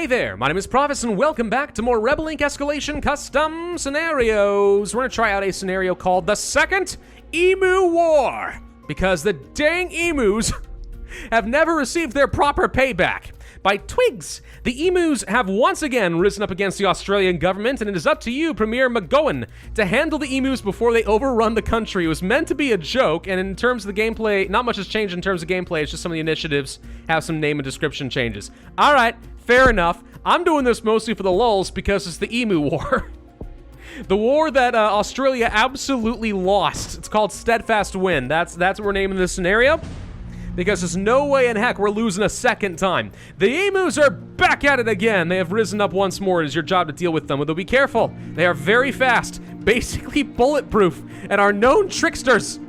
Hey there, my name is Pravus and welcome back to more Rebel Inc. Escalation Custom Scenarios. We're gonna try out a scenario called the Second Emu War, because the dang emus have never received their proper payback. By twigs, the emus have once again risen up against the Australian government, and it is up to you, Premier McGowan, to handle the emus before they overrun the country. It was meant to be a joke, and in terms of the gameplay, not much has changed in terms of gameplay. It's just some of the initiatives have some name and description changes. All right, fair enough. I'm doing this mostly for the lulz because it's the Emu War. The war that Australia absolutely lost. It's called Steadfast Win. That's what we're naming this scenario, because there's no way in heck we're losing a second time. The emus are back at it again. They have risen up once more. It is your job to deal with them, although be careful. They are very fast, basically bulletproof, and are known tricksters.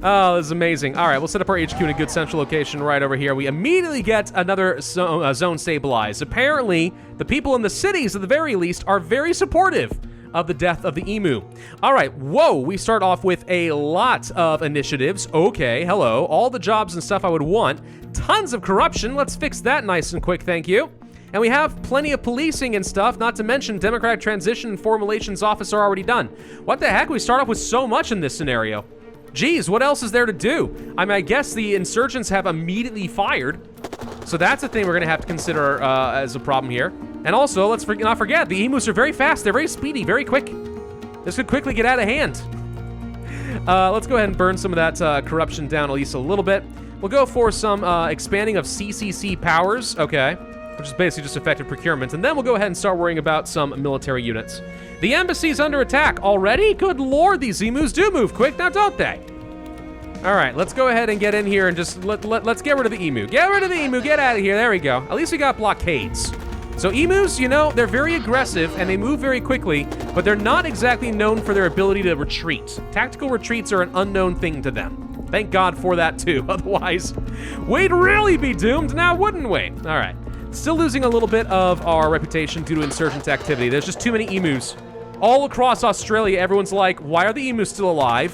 Oh, this is amazing. All right, we'll set up our HQ in a good central location right over here. We immediately get another zone stabilized. Apparently, the people in the cities, at the very least, are very supportive of the death of the emu. All right, whoa, we start off with a lot of initiatives. Okay, hello, all the jobs and stuff I would want. Tons of corruption, let's fix that nice and quick, thank you. And we have plenty of policing and stuff, not to mention Democratic Transition and Foreign Relations Office are already done. What the heck, we start off with so much in this scenario. Geez, what else is there to do? I mean, I guess the insurgents have immediately fired, so that's a thing we're gonna have to consider as a problem here. And also, let's not forget, the emus are very fast, they're very speedy, very quick. This could quickly get out of hand. Let's go ahead and burn some of that corruption down at least a little bit. We'll go for some expanding of CCC powers, okay, which is basically just effective procurement, and then we'll go ahead and start worrying about some military units. The embassy's under attack already? Good lord, these emus do move quick, now don't they? All right, let's go ahead and get in here and just let's get rid of the emu. Get rid of the emu, get out of here, there we go. At least we got blockades. So emus, you know, they're very aggressive and they move very quickly, but they're not exactly known for their ability to retreat. Tactical retreats are an unknown thing to them. Thank God for that too, otherwise we'd really be doomed now, wouldn't we? All right, still losing a little bit of our reputation due to insurgent activity. There's just too many emus. All across Australia, everyone's like, why are the emus still alive?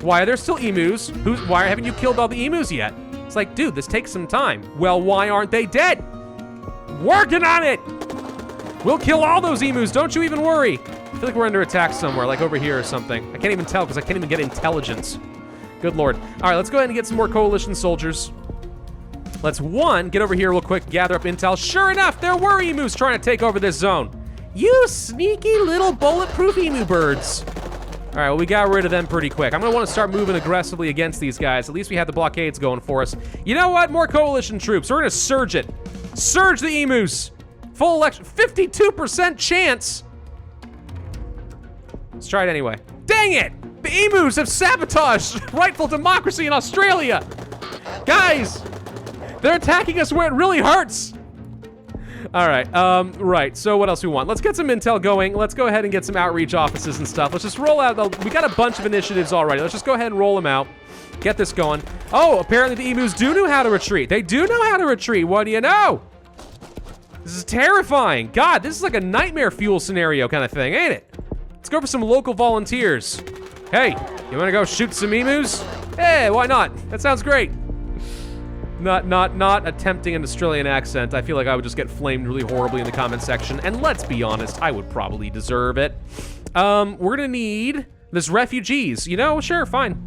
Why are there still emus? Why haven't you killed all the emus yet? It's like, dude, this takes some time. Well, why aren't they dead? Working on it! We'll kill all those emus, don't you even worry. I feel like we're under attack somewhere, like over here or something. I can't even tell because I can't even get intelligence. Good lord. All right, let's go ahead and get some more coalition soldiers. Let's, get over here real quick, gather up intel. Sure enough, there were emus trying to take over this zone. You sneaky little bulletproof emu birds. All right, well, we got rid of them pretty quick. I'm gonna want to start moving aggressively against these guys. At least we have the blockades going for us. You know what? More coalition troops. We're gonna surge it. Surge the emus. Full election, 52% chance. Let's try it anyway. Dang it! The emus have sabotaged rightful democracy in Australia. Guys, they're attacking us where it really hurts. All right, right, so what else do we want? Let's get some intel going. Let's go ahead and get some outreach offices and stuff. Let's just roll out, we got a bunch of initiatives already. Let's just go ahead and roll them out. Get this going. Oh, apparently the emus do know how to retreat. They do know how to retreat, what do you know? This is terrifying. God, this is like a nightmare fuel scenario kind of thing, ain't it? Let's go for some local volunteers. Hey, you wanna go shoot some emus? Hey, why not? That sounds great. Not attempting an Australian accent. I feel like I would just get flamed really horribly in the comment section. And let's be honest, I would probably deserve it. We're gonna need this refugees. You know, sure, fine.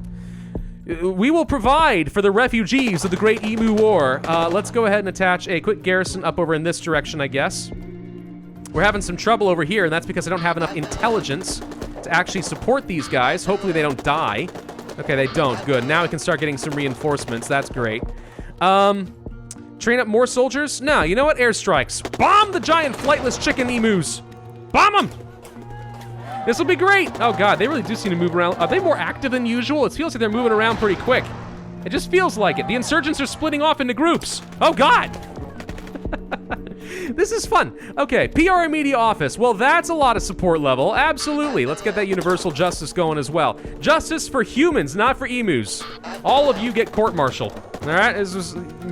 We will provide for the refugees of the Great Emu War. Let's go ahead and attach a quick garrison up over in this direction, I guess. We're having some trouble over here, and that's because I don't have enough intelligence to actually support these guys. Hopefully they don't die. Okay, they don't. Good. Now we can start getting some reinforcements. That's great. Train up more soldiers? No, you know what? Airstrikes. Bomb the giant flightless chicken emus. Bomb them! This will be great. Oh god, they really do seem to move around. Are they more active than usual? It feels like they're moving around pretty quick. It just feels like it. The insurgents are splitting off into groups. Oh god! This is fun. Okay, PR and media office. Well, that's a lot of support level. Absolutely. Let's get that universal justice going as well. Justice for humans, not for emus. All of you get court-martialed. All right?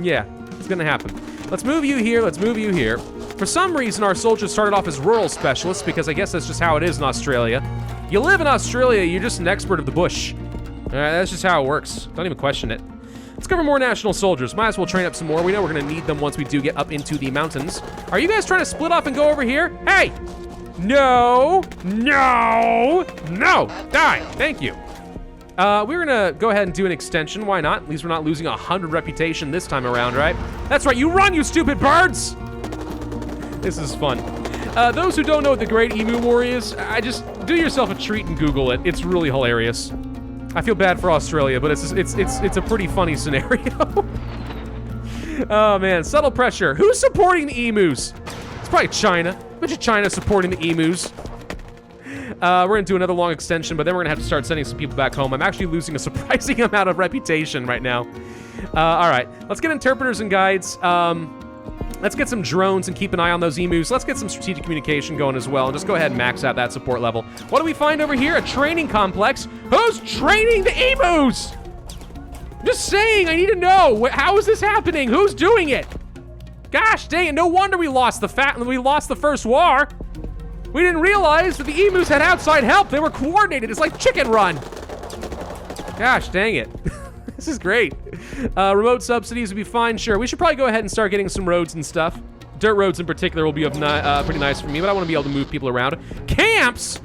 Yeah, it's gonna happen. Let's move you here. Let's move you here. For some reason, our soldiers started off as rural specialists because I guess that's just how it is in Australia. You live in Australia, you're just an expert of the bush. All right, that's just how it works. Don't even question it. Let's go for more national soldiers. Might as well train up some more. We know we're gonna need them once we do get up into the mountains. Are you guys trying to split off and go over here? Hey! No! No! No! Die! Thank you. We're gonna go ahead and do an extension. Why not? At least we're not losing 100 reputation this time around, right? That's right, you run, you stupid birds! This is fun. Those who don't know what the Great Emu War is, just do yourself a treat and Google it. It's really hilarious. I feel bad for Australia, but it's a pretty funny scenario. Oh man, subtle pressure. Who's supporting the emus? It's probably China. Bunch of China supporting the emus. We're gonna do another long extension, but then we're gonna have to start sending some people back home. I'm actually losing a surprising amount of reputation right now. All right, let's get interpreters and guides. Let's get some drones and keep an eye on those emus. Let's get some strategic communication going as well, and just go ahead and max out that support level. What do we find over here? A training complex. Who's training the emus? Just saying, I need to know. How is this happening? Who's doing it? Gosh dang it, no wonder we lost the first war. We didn't realize that the emus had outside help. They were coordinated. It's like Chicken Run. Gosh dang it. This is great. Remote subsidies would be fine, sure. We should probably go ahead and start getting some roads and stuff. Dirt roads in particular will be pretty nice for me, but I want to be able to move people around. Camps?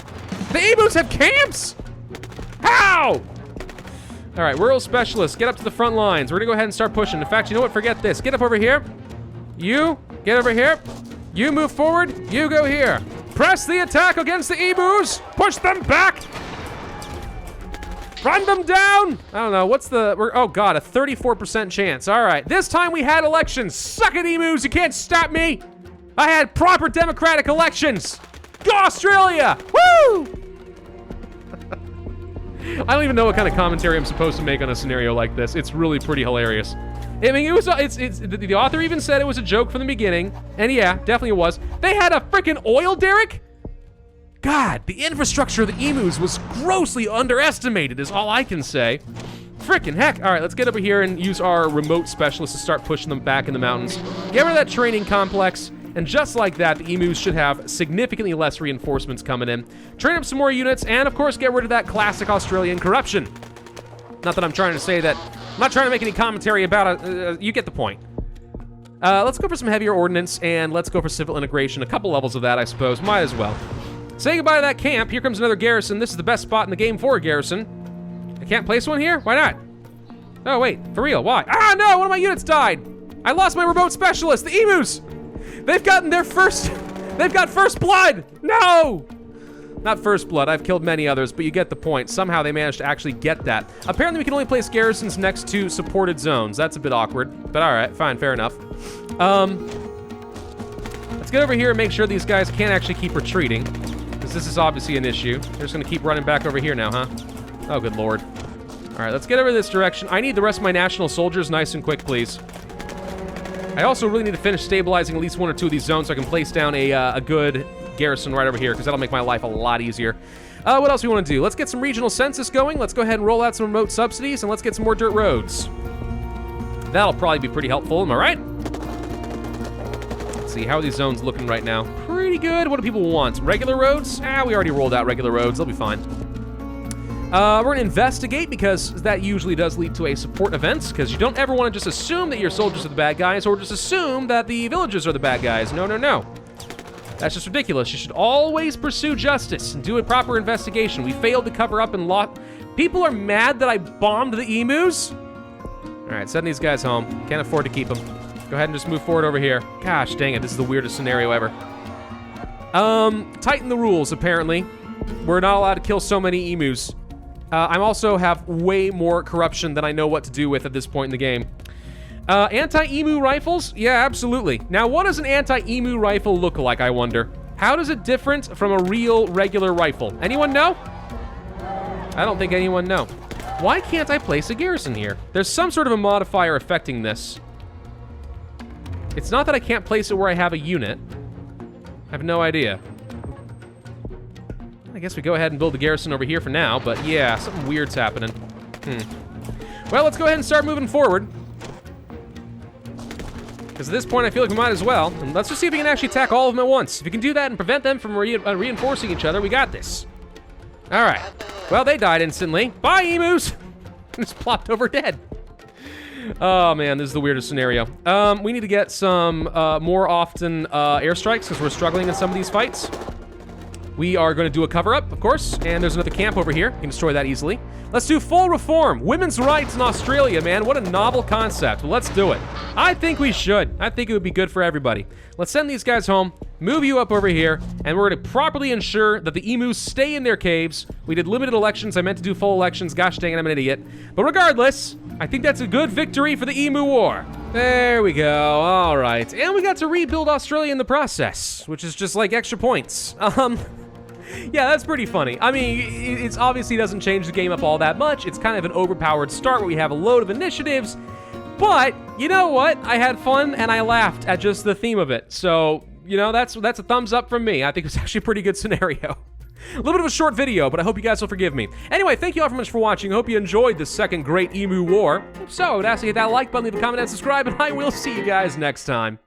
The emus have camps? How? All right, rural specialists, get up to the front lines. We're gonna go ahead and start pushing. In fact, you know what? Forget this. Get up over here. You, get over here. You move forward, you go here. Press the attack against the emus. Push them back. Run them down! I don't know, oh god, a 34% chance. All right, this time we had elections. Suck it, emus, you can't stop me. I had proper democratic elections. Go Australia! Woo! I don't even know what kind of commentary I'm supposed to make on a scenario like this. It's really pretty hilarious. I mean, the author even said it was a joke from the beginning, and yeah, definitely it was. They had a freaking oil derrick? God, the infrastructure of the emus was grossly underestimated is all I can say. Frickin' heck. All right, let's get over here and use our remote specialists to start pushing them back in the mountains. Get rid of that training complex, and just like that, the emus should have significantly less reinforcements coming in. Train up some more units, and of course, get rid of that classic Australian corruption. Not that I'm trying to say that, I'm not trying to make any commentary about it, you get the point. Let's go for some heavier ordnance, and let's go for civil integration. A couple levels of that, I suppose, might as well. Say goodbye to that camp. Here comes another garrison. This is the best spot in the game for a garrison. I can't place one here? Why not? Oh, wait. For real? Why? Ah, no! One of my units died! I lost my remote specialist, the emus! They've gotten their first... They've got first blood! No! Not first blood. I've killed many others, but you get the point. Somehow they managed to actually get that. Apparently we can only place garrisons next to supported zones. That's a bit awkward, but all right, fine, fair enough. Let's get over here and make sure these guys can't actually keep retreating, because this is obviously an issue. They're just gonna keep running back over here now, huh? Oh, good lord. All right, let's get over this direction. I need the rest of my national soldiers nice and quick, please. I also really need to finish stabilizing at least one or two of these zones so I can place down a good garrison right over here, because that'll make my life a lot easier. What else do we want to do? Let's get some regional census going. Let's go ahead and roll out some remote subsidies, and let's get some more dirt roads. That'll probably be pretty helpful, am I right? Let's see, how are these zones looking right now? Pretty good. What do people want? Regular roads? We already rolled out regular roads. They'll be fine. We're going to investigate, because that usually does lead to a support event, because you don't ever want to just assume that your soldiers are the bad guys, or just assume that the villagers are the bad guys. No, no, no. That's just ridiculous. You should always pursue justice and do a proper investigation. We failed to cover up and lock. People are mad that I bombed the emus? All right, send these guys home. Can't afford to keep them. Go ahead and just move forward over here. Gosh dang it, this is the weirdest scenario ever. Tighten the rules, apparently. We're not allowed to kill so many emus. I also have way more corruption than I know what to do with at this point in the game. Anti-emu rifles? Yeah, absolutely. Now, what does an anti-emu rifle look like, I wonder? How does it different from a real, regular rifle? Anyone know? I don't think anyone know. Why can't I place a garrison here? There's some sort of a modifier affecting this. It's not that I can't place it where I have a unit. I have no idea. I guess we go ahead and build a garrison over here for now, but yeah, something weird's happening. Well, let's go ahead and start moving forward. Because at this point, I feel like we might as well. And let's just see if we can actually attack all of them at once. If we can do that and prevent them from reinforcing each other, we got this. All right. Well, they died instantly. Bye, emus! Just plopped over dead. Oh man, this is the weirdest scenario. We need to get some more often airstrikes because we're struggling in some of these fights. We are going to do a cover-up, of course, and there's another camp over here. You can destroy that easily. Let's do full reform. Women's rights in Australia, man. What a novel concept. Well, let's do it. I think we should. I think it would be good for everybody. Let's send these guys home, move you up over here, and we're going to properly ensure that the emus stay in their caves. We did limited elections. I meant to do full elections. Gosh dang it, I'm an idiot. But regardless, I think that's a good victory for the emu war. There we go. All right. And we got to rebuild Australia in the process, which is just like extra points. Yeah, that's pretty funny. I mean, it's obviously doesn't change the game up all that much. It's kind of an overpowered start where we have a load of initiatives. But, you know what? I had fun and I laughed at just the theme of it. So, you know, that's a thumbs up from me. I think it's actually a pretty good scenario. A little bit of a short video, but I hope you guys will forgive me. Anyway, thank you all very much for watching. I hope you enjoyed the second Great Emu War. If so, I would ask you to hit that like button, leave a comment, and subscribe, and I will see you guys next time.